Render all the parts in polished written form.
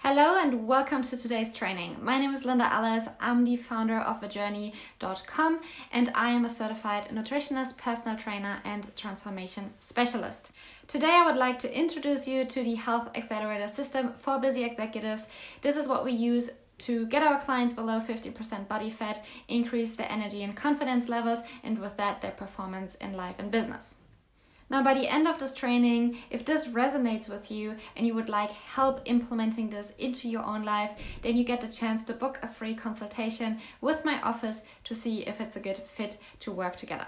Hello and welcome to today's training. My name is Linda Alice. I'm the founder of thejourney.com and I am a certified nutritionist, personal trainer, and transformation specialist. Today I would like to introduce you to the Health Accelerator system for busy executives. This is what we use to get our clients below 50% body fat, increase their energy and confidence levels, and with that their performance in life and business. Now, by the end of this training, if this resonates with you and you would like help implementing this into your own life, then you get the chance to book a free consultation with my office to see if it's a good fit to work together.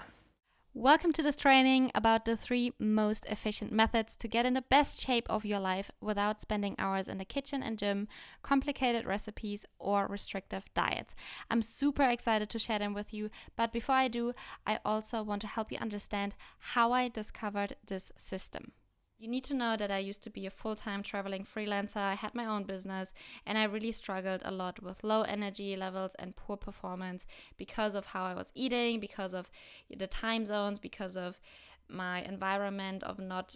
Welcome to this training about the 3 most efficient methods to get in the best shape of your life without spending hours in the kitchen and gym, complicated recipes, or restrictive diets. I'm super excited to share them with you, but before I do, I also want to help you understand how I discovered this system. You need to know that I used to be a full-time traveling freelancer. I had my own business and I really struggled a lot with low energy levels and poor performance because of how I was eating, because of the time zones, because of my environment of not,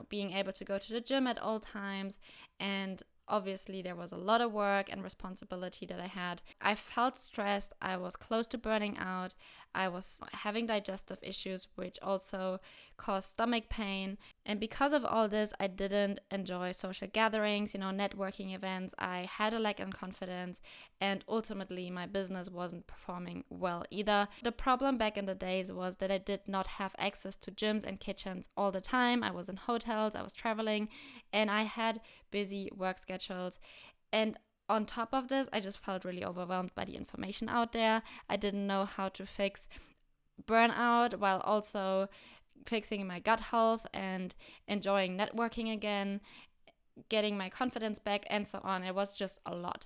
being able to go to the gym at all times. And obviously, there was a lot of work and responsibility that I had. I felt stressed. I was close to burning out. I was having digestive issues, which also caused stomach pain. And because of all this, I didn't enjoy social gatherings, networking events. I had a lack in confidence, and ultimately, my business wasn't performing well either. The problem back in the days was that I did not have access to gyms and kitchens all the time. I was in hotels, I was traveling, and I had busy work schedules. And on top of this, I just felt really overwhelmed by the information out there. I didn't know how to fix burnout while also fixing my gut health and enjoying networking again, getting my confidence back, and so on. It was just a lot.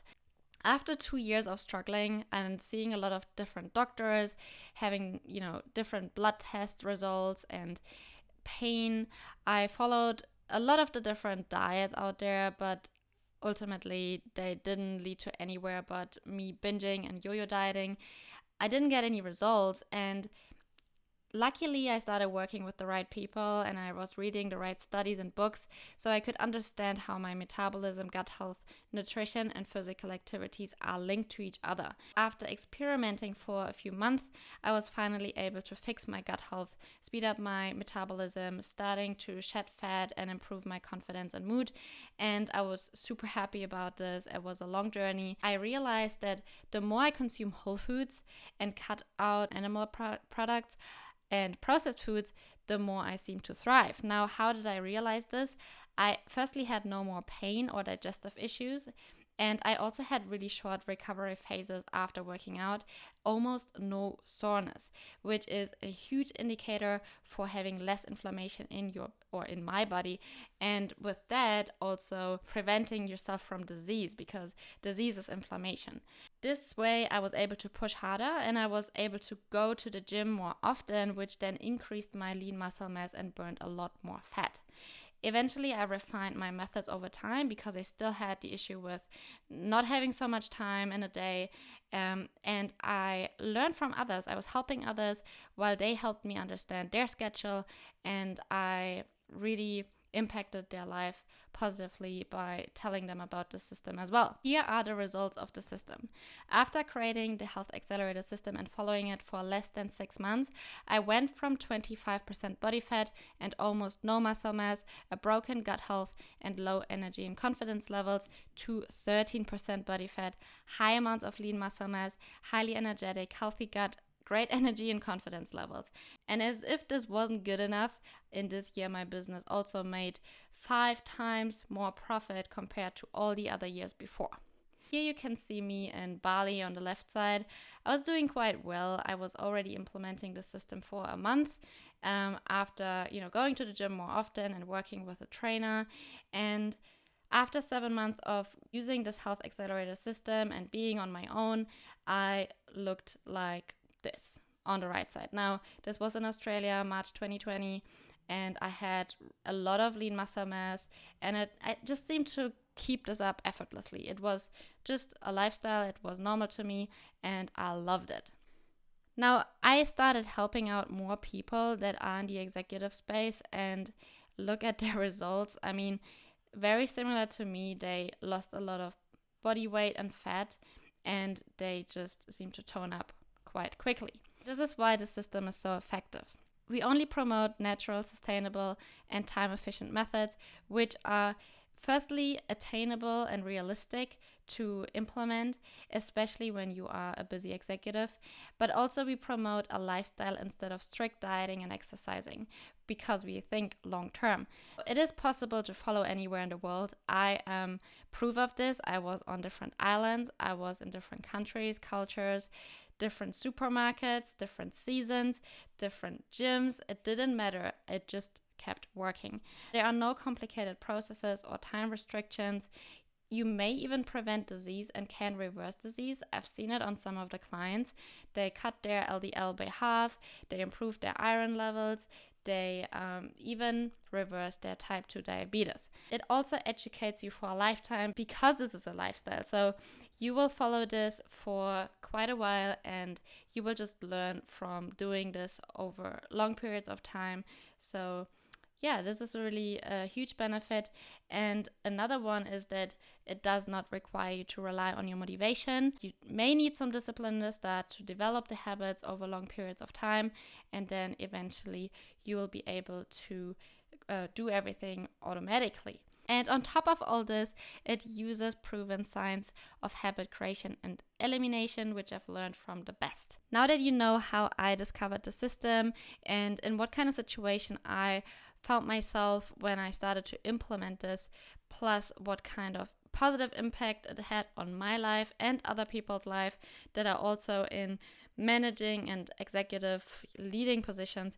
After 2 years of struggling and seeing a lot of different doctors, having, different blood test results and pain, I followed a lot of the different diets out there, but ultimately they didn't lead to anywhere but me binging and yo-yo dieting. I didn't get any results, and luckily, I started working with the right people and I was reading the right studies and books so I could understand how my metabolism, gut health, nutrition, and physical activities are linked to each other. After experimenting for a few months, I was finally able to fix my gut health, speed up my metabolism, starting to shed fat and improve my confidence and mood. And I was super happy about this. It was a long journey. I realized that the more I consume whole foods and cut out animal products, and processed foods, the more I seem to thrive. Now, how did I realize this? I firstly had no more pain or digestive issues, and I also had really short recovery phases after working out, almost no soreness, which is a huge indicator for having less inflammation in my body, and with that also preventing yourself from disease, because disease is inflammation. This way I was able to push harder and I was able to go to the gym more often, which then increased my lean muscle mass and burned a lot more fat. Eventually, I refined my methods over time because I still had the issue with not having so much time in a day. And I learned from others. I was helping others while they helped me understand their schedule. And I really impacted their life positively by telling them about the system as well. Here are the results of the system. After creating the Health Accelerator system and following it for less than 6 months, I went from 25% body fat and almost no muscle mass, a broken gut health, and low energy and confidence levels to 13% body fat, high amounts of lean muscle mass, highly energetic, healthy gut, great energy and confidence levels. And as if this wasn't good enough, in this year my business also made 5 times more profit compared to all the other years before. Here you can see me in Bali on the left side. I was doing quite well. I was already implementing the system for a month after going to the gym more often and working with a trainer. And after 7 months of using this Health Accelerator system and being on my own, I looked like this on the right side. Now, this was in Australia, March 2020, and I had a lot of lean muscle mass, and I just seemed to keep this up effortlessly. It was just a lifestyle, it was normal to me, and I loved it. Now, I started helping out more people that are in the executive space and look at their results. I mean, very similar to me, they lost a lot of body weight and fat, and they just seem to tone up quite quickly. This is why the system is so effective. We only promote natural, sustainable, and time-efficient methods, which are firstly attainable and realistic to implement, especially when you are a busy executive. But also we promote a lifestyle instead of strict dieting and exercising, because we think long term. It is possible to follow anywhere in the world. I am proof of this. I was on different islands. I was in different countries, cultures, different supermarkets, different seasons, different gyms. It didn't matter. It just kept working. There are no complicated processes or time restrictions. You may even prevent disease and can reverse disease. I've seen it on some of the clients. They cut their LDL by half, they improved their iron levels, they even reversed their type 2 diabetes. It also educates you for a lifetime, because this is a lifestyle. So you will follow this for quite a while, and you will just learn from doing this over long periods of time. So yeah, this is really a huge benefit. And another one is that it does not require you to rely on your motivation. You may need some discipline in the start to develop the habits over long periods of time, and then eventually you will be able to do everything automatically. And on top of all this, it uses proven science of habit creation and elimination, which I've learned from the best. Now that you know how I discovered the system and in what kind of situation I found myself when I started to implement this, plus what kind of positive impact it had on my life and other people's life that are also in managing and executive leading positions,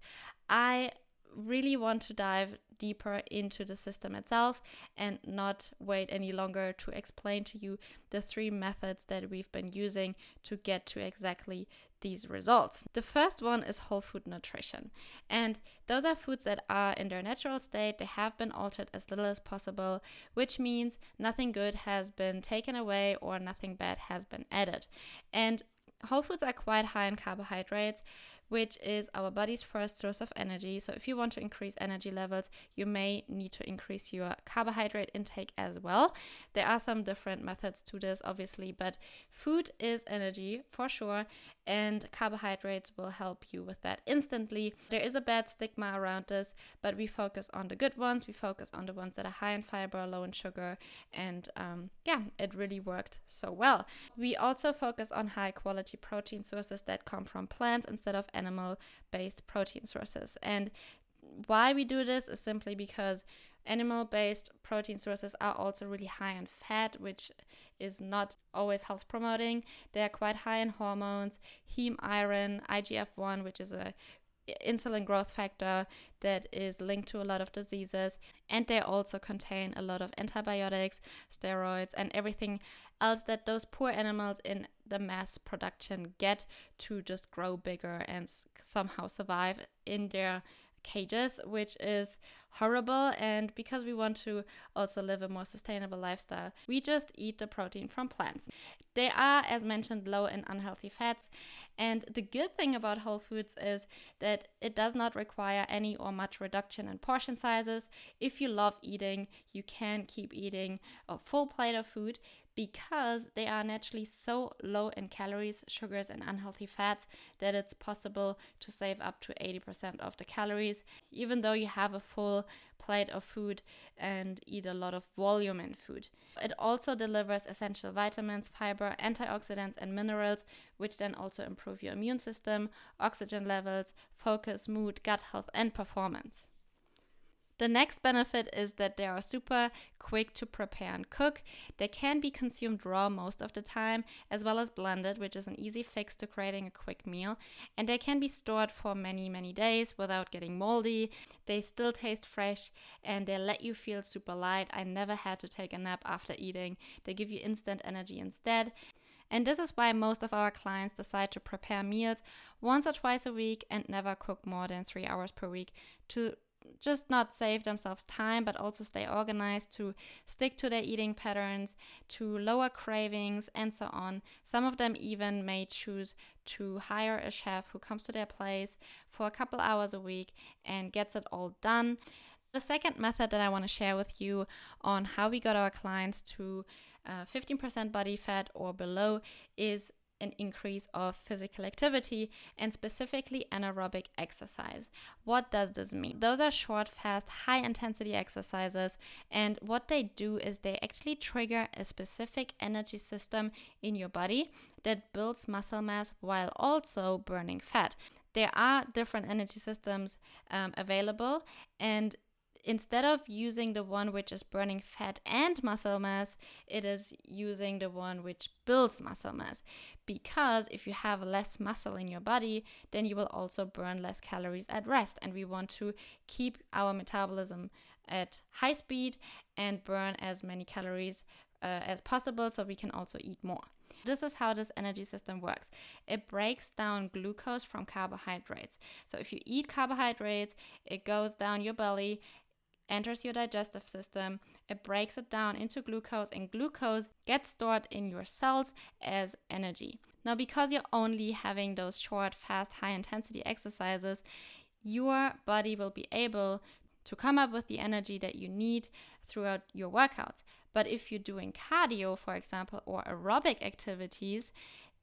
I really want to dive deeper into the system itself and not wait any longer to explain to you the 3 methods that we've been using to get to exactly these results. The first one is whole food nutrition, and those are foods that are in their natural state. They have been altered as little as possible, which means nothing good has been taken away or nothing bad has been added. And whole foods are quite high in carbohydrates, which is our body's first source of energy. So if you want to increase energy levels, you may need to increase your carbohydrate intake as well. There are some different methods to this, obviously, but food is energy for sure, and carbohydrates will help you with that instantly. There is a bad stigma around this, but we focus on the good ones. We focus on the ones that are high in fiber, low in sugar, and it really worked so well. We also focus on high quality protein sources that come from plants instead of animal-based protein sources. And why we do this is simply because animal-based protein sources are also really high in fat, which is not always health promoting. They are quite high in hormones, heme iron, IGF-1, which is a insulin growth factor that is linked to a lot of diseases, and they also contain a lot of antibiotics, steroids, and everything else that those poor animals in the mass production get to just grow bigger and somehow survive in their cages, which is horrible. And because we want to also live a more sustainable lifestyle, we just eat the protein from plants. They are, as mentioned, low in unhealthy fats. And the good thing about whole foods is that it does not require any or much reduction in portion sizes. If you love eating, you can keep eating a full plate of food, because they are naturally so low in calories, sugars, and unhealthy fats that it's possible to save up to 80% of the calories, even though you have a full plate of food and eat a lot of volume in food. It also delivers essential vitamins, fiber, antioxidants, and minerals, which then also improve your immune system, oxygen levels, focus, mood, gut health, and performance. The next benefit is that they are super quick to prepare and cook. They can be consumed raw most of the time, as well as blended, which is an easy fix to creating a quick meal. And they can be stored for many, many days without getting moldy. They still taste fresh, and they let you feel super light. I never had to take a nap after eating. They give you instant energy instead. And this is why most of our clients decide to prepare meals once or twice a week and never cook more than 3 hours per week, to just not save themselves time, but also stay organized, to stick to their eating patterns, to lower cravings, and so on. Some of them even may choose to hire a chef who comes to their place for a couple hours a week and gets it all done. The second method that I want to share with you on how we got our clients to 15% body fat or below is an increase of physical activity, and specifically anaerobic exercise. What does this mean? Those are short, fast, high intensity exercises, and what they do is they actually trigger a specific energy system in your body that builds muscle mass while also burning fat. There are different energy systems available, and instead of using the one which is burning fat and muscle mass, it is using the one which builds muscle mass. Because if you have less muscle in your body, then you will also burn less calories at rest. And we want to keep our metabolism at high speed and burn as many calories as possible, so we can also eat more. This is how this energy system works. It breaks down glucose from carbohydrates. So if you eat carbohydrates, it goes down your belly, enters your digestive system, it breaks it down into glucose, and glucose gets stored in your cells as energy. Now, because you're only having those short, fast, high-intensity exercises, your body will be able to come up with the energy that you need throughout your workouts. But if you're doing cardio, for example, or aerobic activities,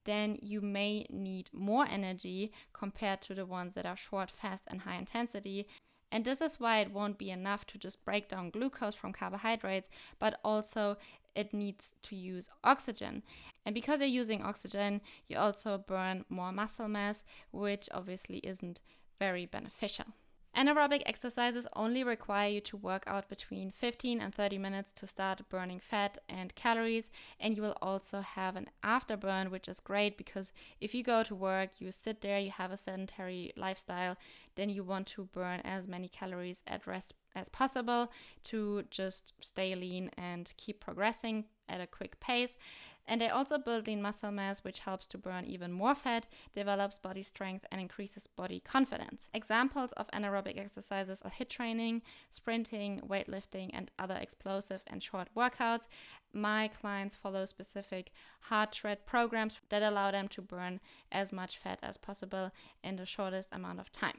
then you may need more energy compared to the ones that are short, fast, and high intensity. And this is why it won't be enough to just break down glucose from carbohydrates, but also it needs to use oxygen. And because you're using oxygen, you also burn more muscle mass, which obviously isn't very beneficial. Anaerobic exercises only require you to work out between 15 and 30 minutes to start burning fat and calories, and you will also have an afterburn, which is great because if you go to work, you sit there, you have a sedentary lifestyle, then you want to burn as many calories at rest as possible to just stay lean and keep progressing at a quick pace. And they also build lean muscle mass, which helps to burn even more fat, develops body strength, and increases body confidence. Examples of anaerobic exercises are HIIT training, sprinting, weightlifting, and other explosive and short workouts. My clients follow specific heart shred programs that allow them to burn as much fat as possible in the shortest amount of time.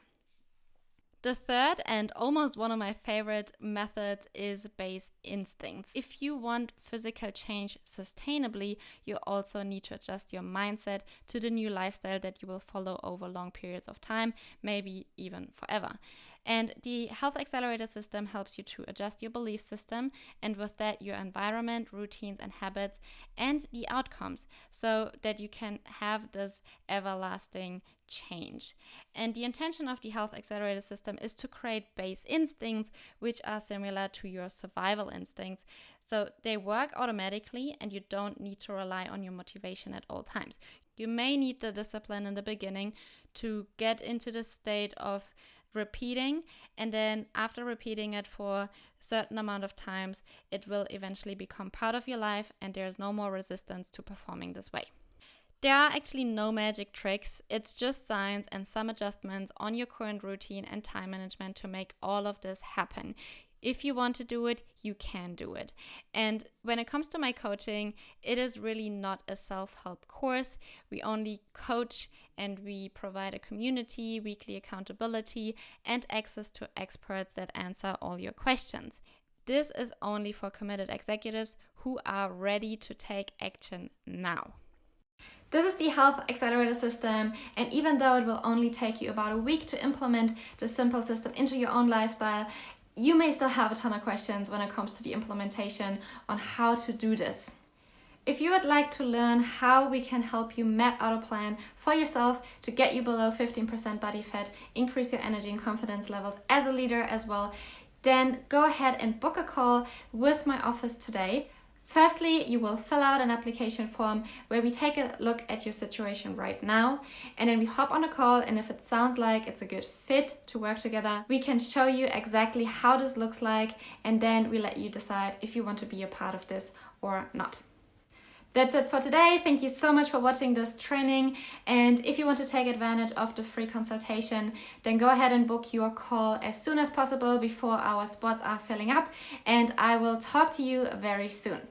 The third and almost one of my favorite methods is base instincts. If you want physical change sustainably, you also need to adjust your mindset to the new lifestyle that you will follow over long periods of time, maybe even forever. And the Health Accelerator system helps you to adjust your belief system, and with that, your environment, routines, and habits, and the outcomes, so that you can have this everlasting change. And the intention of the Health Accelerator system is to create base instincts, which are similar to your survival instincts. So they work automatically, and you don't need to rely on your motivation at all times. You may need the discipline in the beginning to get into the state of repeating, and then after repeating it for a certain amount of times, it will eventually become part of your life, and there's no more resistance to performing this way. There are actually no magic tricks. It's just science and some adjustments on your current routine and time management to make all of this happen. If you want to do it, you can do it. And when it comes to my coaching, it is really not a self-help course. We only coach, and we provide a community, weekly accountability, and access to experts that answer all your questions. This is only for committed executives who are ready to take action now. This is the Health Accelerator system, and even though it will only take you about a week to implement the simple system into your own lifestyle, you may still have a ton of questions when it comes to the implementation on how to do this. If you would like to learn how we can help you map out a plan for yourself to get you below 15% body fat, increase your energy and confidence levels as a leader as well, then go ahead and book a call with my office today. Firstly, you will fill out an application form where we take a look at your situation right now, and then we hop on a call, and if it sounds like it's a good fit to work together, we can show you exactly how this looks like, and then we let you decide if you want to be a part of this or not. That's it for today. Thank you so much for watching this training, and if you want to take advantage of the free consultation, then go ahead and book your call as soon as possible before our spots are filling up, and I will talk to you very soon.